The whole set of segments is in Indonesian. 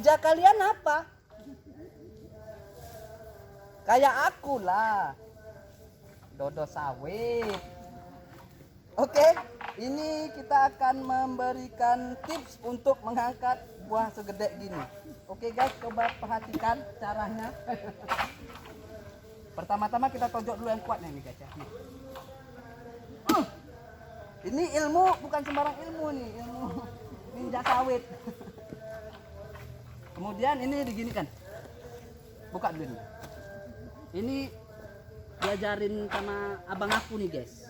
Kerja kalian apa? Kayak aku lah. Dodo sawit. Oke, ini kita akan memberikan tips untuk mengangkat buah segede gini. Oke guys, coba perhatikan caranya. Pertama-tama kita tojok dulu yang kuatnya nih guys ya. Nih. Ini ilmu bukan sembarang ilmu nih, ilmu ninja sawit. Kemudian ini diginikan. Buka dulu nih. Ini diajarin sama abang aku nih guys.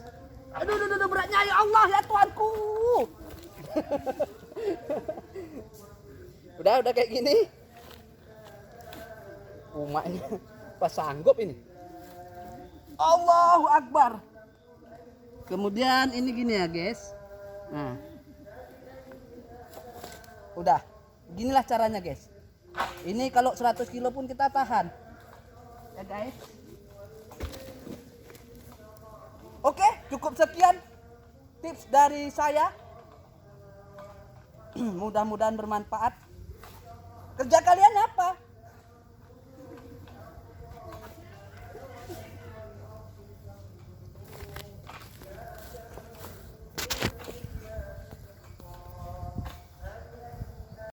Aduh, beratnya ya Allah ya Tuhanku. Udah kayak gini. Umatnya pas sanggup ini. Allahu Akbar. Kemudian ini gini ya guys. Nah. Udah. Ginilah caranya guys. Ini kalau 100 kilo pun kita tahan. Ya guys. Oke, cukup sekian tips dari saya. Mudah-mudahan bermanfaat. Kerja kalian apa?